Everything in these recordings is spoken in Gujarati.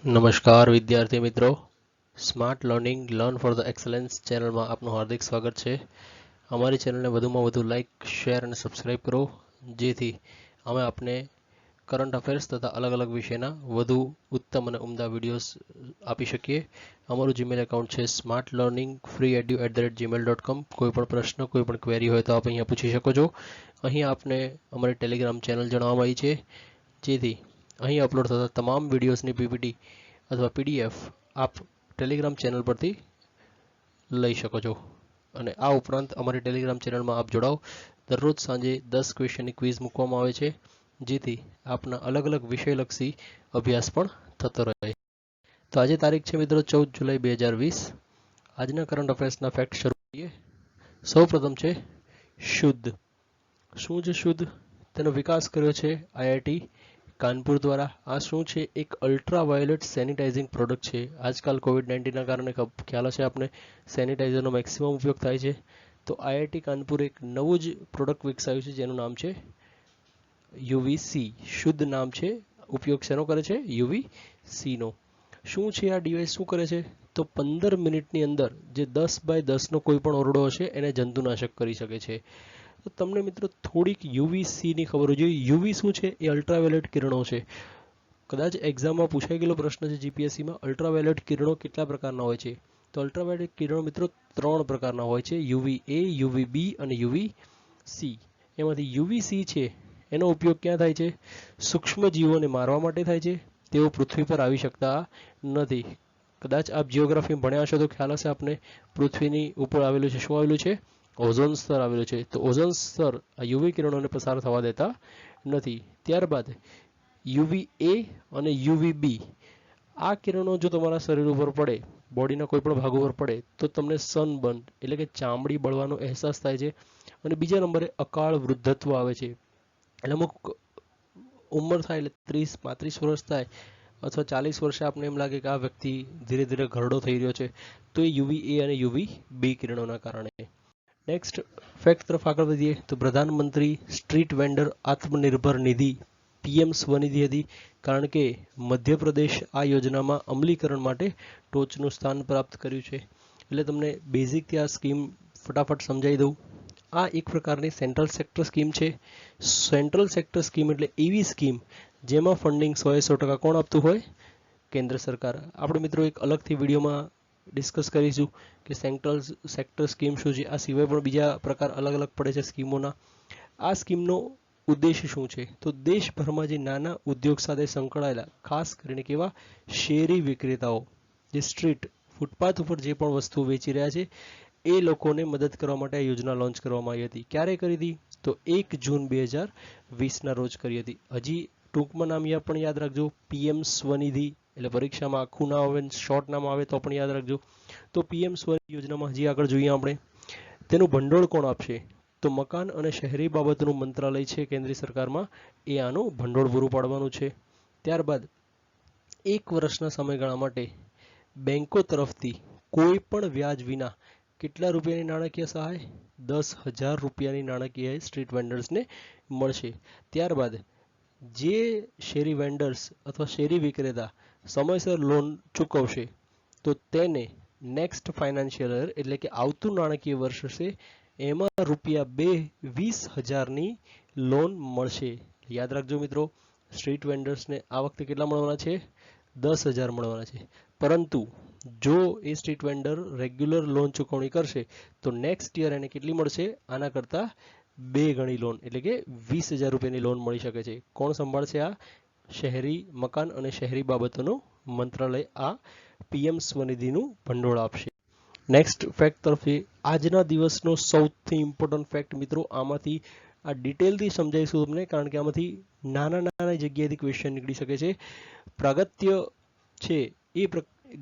નમસ્કાર વિદ્યાર્થી મિત્રો, smart learning learn for the excellence ચેનલમાં આપનું હાર્દિક સ્વાગત છે. અમારી ચેનલને વધુમાં વધુ લાઇક, શેર અને સબસ્ક્રાઇબ કરો, જેથી અમે આપને કરંટ અફેર્સ તથા અલગ અલગ વિષયના વધુ ઉત્તમ અને ઉમદા વિડીયોઝ આપી શકીએ. અમારું જીમેલ એકાઉન્ટ છે smartlearningree@gmail.com. કોઈ પણ પ્રશ્ન, કોઈ પણ ક્વેરી હોય તો આપ અહીંયા પૂછી શકો છો. અહીં આપને અમારી ટેલિગ્રામ ચેનલ જણાવવામાં આવી છે, જેથી અહીં અપલોડ થતા તમામ વિડીયોઝની પીપીટી અથવા પીડીએફ આપ ટેલિગ્રામ ચેનલ પરથી લઈ શકો છો. અને આ ઉપરાંત અમારી ટેલિગ્રામ ચેનલમાં આપ જોડાઓ. દરરોજ સાંજે 10 ક્વેશ્ચનની ક્વિઝ મૂકવામાં આવે છે, જેથી આપના અલગ અલગ વિષયલક્ષી અભ્યાસ પણ થતો રહે. તો આજે તારીખ છે મિત્રો 14 જુલાઈ 2020. આજના કરંટ અફેર્સના ફેક્ટ શરૂ કરીએ. સૌ પ્રથમ છે શુદ્ધ. શું છે શુદ્ધ? તેનો વિકાસ કર્યો છે આઈઆઈટી કાનપુર દ્વારા. આ શું છે? એક અલ્ટ્રાવાયોલેટ સેનિટાઇઝિંગ પ્રોડક્ટ છે. આજકાલ કોવિડ-19ના કારણે ખ્યાલ હશે આપને, સેનિટાઇઝરનો મેક્સિમમ ઉપયોગ થાય છે. તો આઈઆઈટી કાનપુર એક નવું જ પ્રોડક્ટ વિકસાવ્યું છે, જેનું નામ છે યુવીસી. શુદ્ધ નામ છે. ઉપયોગ શેનો કરે છે? યુવીસીનો. શું છે આ ડિવાઇસ? શું કરે છે? તો 15 મિનિટની અંદર જે 10 બાય 10નો કોઈ પણ ઓરડો હશે એને જંતુનાશક કરી શકે છે. તો તમને મિત્રો થોડીક યુવીસીની ખબર હોવી જોઈએ. યુવી શું છે? એ અલ્ટ્રાવાયોલેટ કિરણો છે. કદાચ એક્ઝામમાં પૂછાઈ ગયેલો પ્રશ્ન છે જીપીએસસીમાં, અલ્ટ્રાવાયોલેટ કિરણો કેટલા પ્રકારના હોય છે? તો અલ્ટ્રાવાયોલેટ કિરણો મિત્રો 3 પ્રકારના હોય છે: યુવી એ, યુવી બી અને યુવી સી. એમાંથી યુવી સી છે એનો ઉપયોગ ક્યાં થાય છે? સૂક્ષ્મ જીવોને મારવા માટે થાય છે. તેઓ પૃથ્વી પર આવી શકતા નથી. કદાચ આપ જીઓગ્રાફી ભણ્યા હશો તો ખ્યાલ હશે આપને, પૃથ્વીની ઉપર આવેલું છે. શું આવેલું છે? ઓઝોન સ્તર આવેલું છે. તો ઓઝોન સ્તર આ યુવી કિરણોને પસાર થવા દેતા નથી. ત્યારબાદ યુવી એ અને યુવી બી. આ કિરણો જો તમારા શરીર ઉપર પડે, બોડીના કોઈ પણ ભાગ ઉપર પડે, તો તમને સનબર્ન એટલે કે ચામડી બળવાનો અહેસાસ થાય છે. અને બીજા નંબરે અકાળ વૃદ્ધત્વ આવે છે. એટલે અમુક ઉંમર થાય, એટલે 30-35 વર્ષ થાય અથવા 40 વર્ષે આપને એમ લાગે કે આ વ્યક્તિ ધીરે ધીરે ઘરડો થઈ રહ્યો છે, તો એ યુવી એ અને યુવી બી કિરણોના કારણે. નેક્સ્ટ ફેક્ટ તરફ આગળ વધીએ તો પ્રધાનમંત્રી સ્ટ્રીટ વેન્ડર આત્મનિર્ભર નિધિ પીએમ સ્વનિધિ હતી, કારણ કે મધ્યપ્રદેશ આ યોજનામાં અમલીકરણ માટે ટોચનું સ્થાન પ્રાપ્ત કર્યું છે. એટલે તમને બેઝિકથી આ સ્કીમ ફટાફટ સમજાવી દઉં. આ એક પ્રકારની સેન્ટ્રલ સેક્ટર સ્કીમ છે. સેન્ટ્રલ સેક્ટર સ્કીમ એટલે એવી સ્કીમ જેમાં ફંડિંગ 100% કોણ આપતું હોય? કેન્દ્ર સરકાર. આપણે મિત્રો એક અલગથી વિડીયોમાં ડિસ્કસ કરીશું કે સેન્ટ્રલ સેક્ટર સ્કીમ શું છે. આ સિવાય પણ બીજા પ્રકાર અલગ અલગ પડે છે સ્કીમોના. આ સ્કીમનો ઉદ્દેશ શું છે? તો દેશભરમાં જે નાના ઉદ્યોગ સાથે સંકળાયેલા, ખાસ કરીને કેવા? શેરી વિક્રેતાઓ, જે સ્ટ્રીટ ફૂટપાથ ઉપર જે પણ વસ્તુ વેચી રહ્યા છે, એ લોકોને મદદ કરવા માટે આ યોજના લોન્ચ કરવામાં આવી હતી. ક્યારે કરી હતી? તો 1 જૂન 2020ના રોજ કરી હતી. હજી ટૂંકમાં નામ પણ યાદ રાખજો, પીએમ સ્વનિધિ. એટલે પરીક્ષામાં આખું નામ આવે, શોર્ટ નામ આવે તો પણ યાદ રાખજો. તો પીએમ સ્વનિધિ યોજનામાં હજી આગળ જોઈએ આપણે, તેનું ભંડોળ કોણ આપશે? તો મકાન અને શહેરી બાબતોનું મંત્રાલય છે કેન્દ્રીય સરકારમાં, એ આનું ભંડોળ પૂરું પાડવાનું છે. ત્યારબાદ 1 વર્ષના સમયગાળા માટે બેંકો તરફથી કોઈ પણ વ્યાજ વિના કેટલા રૂપિયાની નાણાકીય સહાય? 10,000 રૂપિયાની નાણાકીય સ્ટ્રીટ વેન્ડર્સને મળશે. ત્યારબાદ જે શેરી વેન્ડર્સ અથવા શેરી વિક્રેતા સમયસર લોન ચૂકવશે, તો તેને નેક્સ્ટ ફાઇનાન્શિયલ યર એટલે કે આવતું નાણાકીય વર્ષ હશે, એમાં રૂપિયા 20,000ની લોન મળશે. યાદ રાખજો મિત્રો, સ્ટ્રીટ વેન્ડર્સને આ વખતે કેટલા મળવાના છે? 10,000 મળવાના છે. પરંતુ જો એ સ્ટ્રીટ વેન્ડર રેગ્યુલર લોન ચૂકવણી કરશે તો નેક્સ્ટ યર એને કેટલી મળશે? આના કરતાં 2 ગણી લોન એટલે કે 20,000 રૂપિયાની લોન મળી શકે છે. કોણ સંભાળશે આ? શહેરી મકાન અને શહેરી બાબતોનું મંત્રાલય આ પીએમ સ્વનિધિનું ભંડોળ આપશે. નેક્સ્ટ ફેક્ટ તરફથી, આજના દિવસનો સૌથી ઇમ્પોર્ટન્ટ ફેક્ટ મિત્રો, આમાંથી આ ડિટેલથી સમજાવીશું તમને, કારણ કે આમાંથી નાના જગ્યાએથી ક્વેશ્ચન નીકળી શકે છે. પ્રાગત્ય છે એ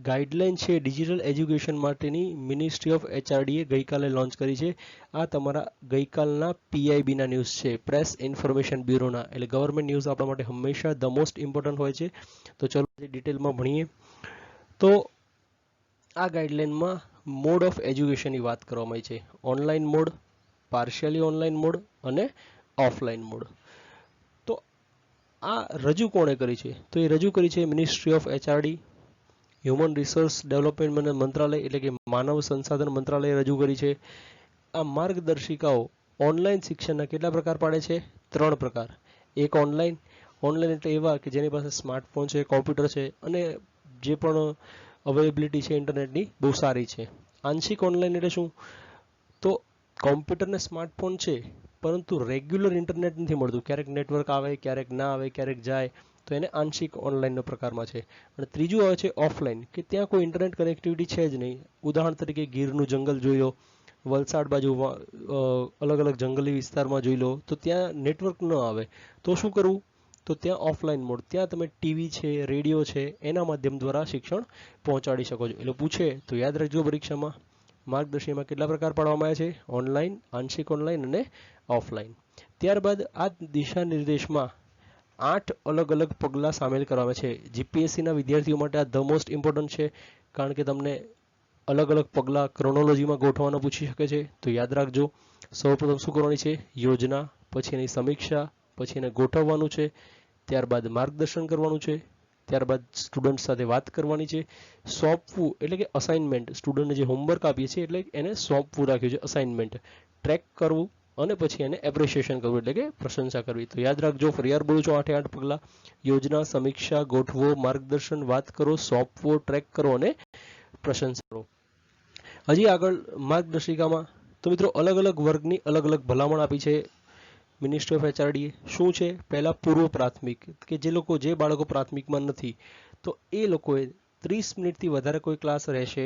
ગાઈડલાઈન છે ડિજિટલ એજ્યુકેશન માટેની મિનિસ્ટ્રી ઓફ એચઆરડીએ ગઈકાલે લોન્ચ કરી છે. આ તમારા ગઈકાલના પીઆઈબીના ન્યૂઝ છે, પ્રેસ ઇન્ફોર્મેશન બ્યુરોના. એટલે ગવર્મેન્ટ ન્યૂઝ આપણા માટે હંમેશા ધ મોસ્ટ ઇમ્પોર્ટન્ટ હોય છે. તો ચલો ડિટેલમાં ભણીએ. તો આ ગાઈડલાઈનમાં મોડ ઓફ એજ્યુકેશનની વાત કરવામાં આવી છે. Online mode, partially online mode અને ઓફલાઈન મોડ. તો આ રજૂ કોણે કરી છે? તો એ રજૂ કરી છે ministry of HRD, human resource development મંત્રાલય એટલે કે માનવ સંસાધન મંત્રાલય રજૂ કરી છે. આ માર્ગદર્શિકાઓ ઓનલાઈન શિક્ષણના કેટલા પ્રકાર પાડે છે? 3 પ્રકાર. એક ઓનલાઈન એટલે એવા કે જેની પાસે સ્માર્ટફોન છે, કોમ્પ્યુટર છે અને જે પણ અવેલેબિલિટી છે ઇન્ટરનેટની બહુ સારી છે. આંશિક ઓનલાઈન એટલે શું? તો કોમ્પ્યુટર ને સ્માર્ટફોન છે પરંતુ રેગ્યુલર ઇન્ટરનેટ નથી મળતું, ક્યારેક નેટવર્ક આવે, ક્યારેક ના આવે, ક્યારેક જાય, તો એને આંશિક ઓનલાઈનનો પ્રકારમાં છે. અને ત્રીજું આવે છે ઓફલાઈન, કે ત્યાં કોઈ ઇન્ટરનેટ કનેક્ટિવિટી છે જ નહીં. ઉદાહરણ તરીકે ગીરનું જંગલ જોઈ લો, વલસાડ બાજુ અલગ અલગ જંગલી વિસ્તારમાં જોઈ લો, તો ત્યાં નેટવર્ક ન આવે તો શું કરવું? તો ત્યાં ઓફલાઈન મોડ, ત્યાં તમે ટીવી છે, રેડિયો છે, એના માધ્યમ દ્વારા શિક્ષણ પહોંચાડી શકો છો. એટલે પૂછે તો યાદ રાખજો પરીક્ષામાં. માર્ગદર્શિકામાં કેટલા પ્રકાર પાડવામાં આવ્યા છે? ઓનલાઈન, આંશિક ઓનલાઈન અને ઓફલાઈન. ત્યારબાદ આ દિશા નિર્દેશમાં 8 અલગ અલગ પગલાં સામેલ કરવામાં છે. જીપીએસસીના વિદ્યાર્થીઓ માટે આ ધ મોસ્ટ ઇમ્પોર્ટન્ટ છે, કારણ કે તમને અલગ અલગ પગલાં ક્રોનોલોજીમાં ગોઠવવાના પૂછી શકે છે. તો યાદ રાખજો. સૌપ્રથમ શું કરવાની છે? યોજના, પછી એની સમીક્ષા, પછી એને ગોઠવવાનું છે, ત્યારબાદ માર્ગદર્શન કરવાનું છે, ત્યારબાદ સ્ટુડન્ટ સાથે વાત કરવાની છે, સોંપવું એટલે કે અસાઇનમેન્ટ, સ્ટુડન્ટને જે હોમવર્ક આપીએ છીએ એટલે એને સોંપવું રાખ્યું છે અસાઇનમેન્ટ, ટ્રેક કરવું અને પછી એને એપ્રિશિએશન કરવું એટલે કે પ્રશંસા કરવી. તો યાદ રાખજો, ફરીવાર બોલું છું, 8 પગલાં: યોજના, સમીક્ષા, ગોઠવો, માર્ગદર્શન, વાત કરો, સોંપવો, ટ્રેક કરો અને પ્રશંસા કરો. હજી આગળ માર્ગદર્શિકામાં તો મિત્રો અલગ અલગ વર્ગની અલગ અલગ ભલામણ આપી છે મિનિસ્ટ્રી ઓફ HRD. શું છે? પહેલા પૂર્વ પ્રાથમિક, કે જે બાળકો પ્રાથમિકમાં નથી, તો એ લોકોએ 30 મિનિટથી વધારે કોઈ ક્લાસ રહેશે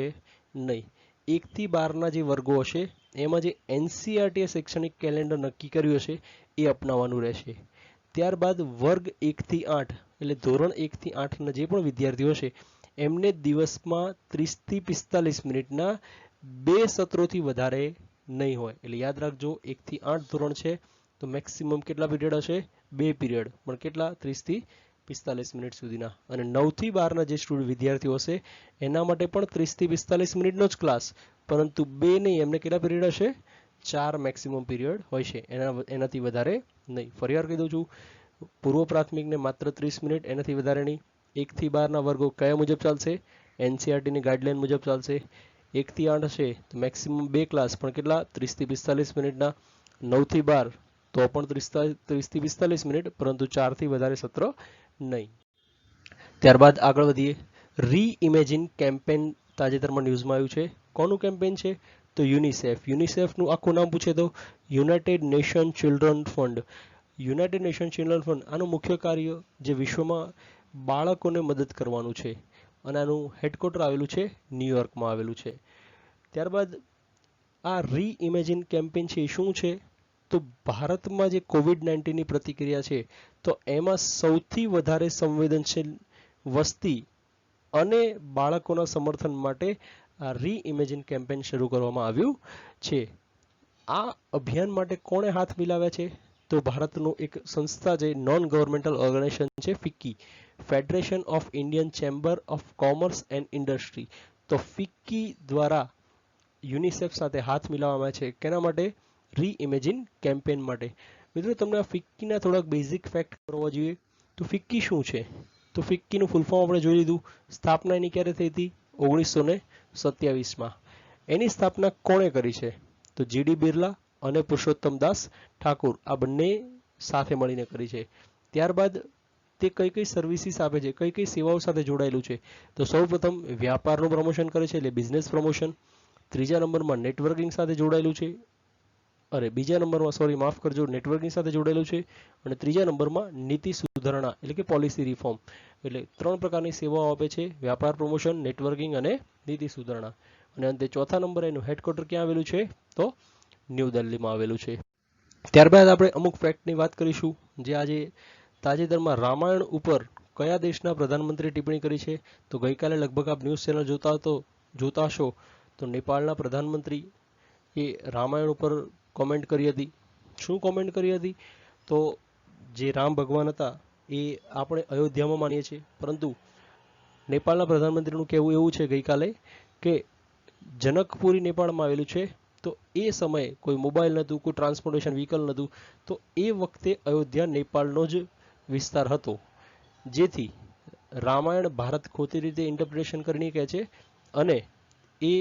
નહીં. 1 થી 12ના જે વર્ગો હશે એમાં જે NCERT શૈક્ષણિક કેલેન્ડર નક્કી કર્યું હશે એ અપનાવવાનું રહેશે. ત્યારબાદ વર્ગ 1 થી 8 એટલે ધોરણ 1 થી 8ના જે પણ વિદ્યાર્થીઓ હશે એમને દિવસમાં 30 થી 45 મિનિટના 2 સત્રોથી વધારે નહીં હોય. એટલે યાદ રાખજો, 1 થી 8 ધોરણ છે તો મેક્સિમમ કેટલા પીરિયડ હશે? 2 પીરિયડ, પણ કેટલા? 30 થી 45 મિનિટ સુધીના. અને 9 થી 12ના જે વિદ્યાર્થીઓ હશે એના માટે પણ 30 થી 45 મિનિટનો જ ક્લાસ, પરંતુ 2 નહીં, એમને કેટલા પીરિયડ હશે? 4 મેક્સિમમ પીરિયડ હોય છે, એનાથી વધારે નહીં. ફરીવાર કહી દઉં છું, પૂર્વ પ્રાથમિકને માત્ર 30 મિનિટ, એનાથી વધારે નહીં. 1 થી 12ના વર્ગો કયા મુજબ ચાલશે? NCERTની ગાઈડલાઈન મુજબ ચાલશે. 1 થી 8 હશે તો મેક્સિમમ 2 ક્લાસ, પણ કેટલા? 30 થી 45 મિનિટના. 9 થી 12 તો પણ 30 થી 45 મિનિટ, પરંતુ 4 થી વધારે સત્ર નહીં. ત્યારબાદ આગળ વધીએ. રીઇમેજિન કેમ્પેન તાજેતરમાં ન્યૂઝમાં આવ્યું છે. કોનું કેમ્પેન છે? તો યુનિસેફનું આખું નામ પૂછે તો United nation children fund. United nation children fund, આનું મુખ્ય કાર્ય જે વિશ્વમાં બાળકોને મદદ કરવાનું છે, અને આનું હેડક્વાર્ટર આવેલું છે ન્યુયોર્કમાં આવેલું છે. ત્યારબાદ આ રીઇમેજિન કેમ્પેન છે એ શું છે? તો ભારતમાં જે COVID-19ની પ્રતિક્રિયા છે તો એમાં સૌથી વધારે સંવેદનશીલ વસ્તી અને બાળકોના સમર્થન માટે આ રીઇમેજિન કેમ્પેન શરૂ કરવામાં આવ્યું છે. આ અભિયાન માટે કોણે હાથ મિલાવ્યા છે? તો ભારતનું એક સંસ્થા છે, નોન ગવર્મેન્ટલ ઓર્ગેનાઇઝેશન છે, FICCI, federation of Indian chamber of commerce and industry. તો ફિક્કી દ્વારા યુનિસેફ સાથે હાથ મિલાવવામાં છે. કેના માટે? રીઇમેજિન કેમ્પેન માટે. મિત્રો તમને આ ફિક્કીના થોડાક બેઝિક ફેક્ટ કરવા જોઈએ. તો ફિક્કી શું છે? તો ફિક્કીનું ફૂલ ફોર્મ આપણે જોઈ લીધું. સ્થાપના એની ક્યારે થઈ હતી? 1927માં. એની સ્થાપના કોણે કરી છે? તો GD બિરલા અને પુરુષોત્તમ દાસ ઠાકુર, આ બંને સાથે મળીને કરી છે. ત્યારબાદ તે કઈ સર્વિસીસ આપે છે, કઈ સેવાઓ સાથે જોડાયેલું છે? તો સૌપ્રથમ વ્યાપારનું પ્રમોશન કરે છે, એટલે બિઝનેસ પ્રમોશન. ત્રીજા નંબરમાં નેટવર્કિંગ સાથે જોડાયેલું છે, બીજા નંબરમાં માફ કરજો, નેટવર્કિંગ સાથે જોડાયેલું છે. અને ત્રીજા નંબરમાં નીતિ સુધારણા એટલે કે પોલિસી રિફોર્મ. એટલે 3 પ્રકારની સેવાઓ આપે છે: વ્યાપાર પ્રમોશન, નેટવર્કિંગ અને નીતિ સુધારણા. અને અંતે ચોથા નંબરે એનું હેડક્વાર્ટર ક્યાં આવેલું છે? તો ન્યૂ દિલ્હીમાં આવેલું છે. ત્યારબાદ આપણે અમુક ફેક્ટની વાત કરીશું, જે આજે તાજેતરમાં રામાયણ ઉપર કયા દેશના પ્રધાનમંત્રી ટિપ્પણી કરી છે? તો ગઈકાલે લગભગ આપ ન્યૂઝ ચેનલ જોતા હશો તો નેપાળના પ્રધાનમંત્રી એ રામાયણ ઉપર કોમેન્ટ કરી હતી. શું કોમેન્ટ કરી હતી? તો જે રામ ભગવાન હતા એ આપણે અયોધ્યામાં માનીએ છીએ, પરંતુ નેપાળના પ્રધાનમંત્રીનું કહેવું એવું છે ગઈકાલે કે જનકપુરી નેપાળમાં આવેલું છે, તો એ સમયે કોઈ મોબાઈલ નહોતું, કોઈ ટ્રાન્સપોર્ટેશન વ્હીકલ નહોતું, તો એ વખતે અયોધ્યા નેપાળનો જ વિસ્તાર હતો જેથી રામાયણ ભારત ખોટી રીતે ઇન્ટરપ્રિટેશન કરીને કહે છે અને એ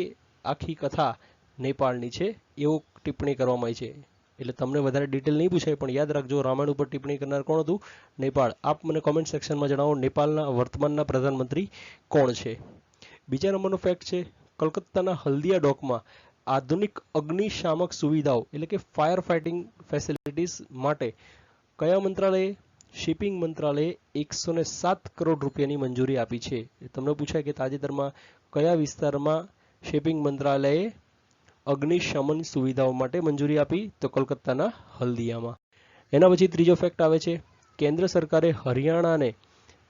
આખી કથા નેપાળની છે એવું ટિપ્પણી કરવામાં આવી છે. એટલે તમને વધારે ડિટેલ નહીં પૂછાય પણ યાદ રાખજો રામાયણ ઉપર ટિપ્પણી કરનાર કોણ હતું? નેપાળ. આપ મને કોમેન્ટ સેક્શનમાં જણાવો નેપાળના વર્તમાનના પ્રધાનમંત્રી કોણ છે. બીજા નંબરનો ફેક્ટ છે કલકત્તાના હલ્દિયા ડોકમાં આધુનિક અગ્નિશામક સુવિધાઓ એટલે કે ફાયર ફાઇટિંગ ફેસિલિટીઝ માટે કયા મંત્રાલયે? શિપિંગ મંત્રાલયે 107 કરોડ રૂપિયાની મંજૂરી આપી છે. તમને પૂછાય કે તાજેતરમાં કયા વિસ્તારમાં શિપિંગ મંત્રાલયે અગ્નિશમન સુવિધાઓ માટે મંજૂરી આપી? તો કલકત્તાના હલ્દિયામાં. એના પછી ત્રીજો ફેક્ટ આવે છે કેન્દ્ર સરકારે હરિયાણાને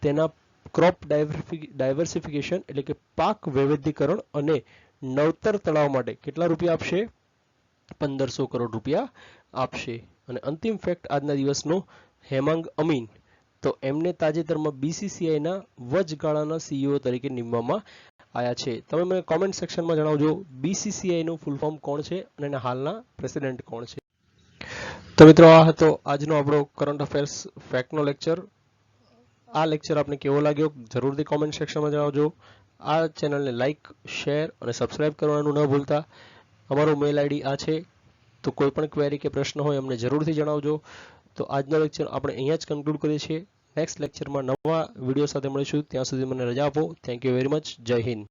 તેના ક્રોપ ડાયવર્સિફિકેશન એટલે કે પાક વૈવિધ્યકરણ અને નવતર તળાવ માટે કેટલા રૂપિયા આપશે? 1500 કરોડ રૂપિયા આપશે. અને અંતિમ ફેક્ટ આજના દિવસનો હેમાંગ અમીન તો એમને તાજેતરમાં બીસીસીઆઈના વચગાળાના સીઈઓ તરીકે નિમવામાં આવ્યા છે. તમે મને કોમેન્ટ સેક્શનમાં જણાવજો બીસીસીઆઈનું ફૂલ ફોર્મ કોણ છે અને એના હાલના પ્રેસિડેન્ટ કોણ છે. તો મિત્રો આ હતો આજનો આપણો કરંટ અફેર્સ ફેક્ટનો લેક્ચર. આ લેક્ચર આપને કેવો લાગ્યો જરૂરથી કોમેન્ટ સેક્શનમાં જણાવજો. આ ચેનલને લાઇક, શેર અને સબસ્ક્રાઇબ કરવાનું ન ભૂલતા. અમારો મેલ આઈડી આ છે તો કોઈ પણ ક્વેરી કે પ્રશ્ન હોય અમને જરૂરથી જણાવજો. તો આજનો લેક્ચર આપણે અહીંયા જ કન્ક્લુડ કરીએ છીએ. નેક્સ્ટ લેક્ચરમાં નવા વિડીયો સાથે મળીશું. ત્યાં સુધી મને રજા આપો. Thank you very much. જય હિન્દ.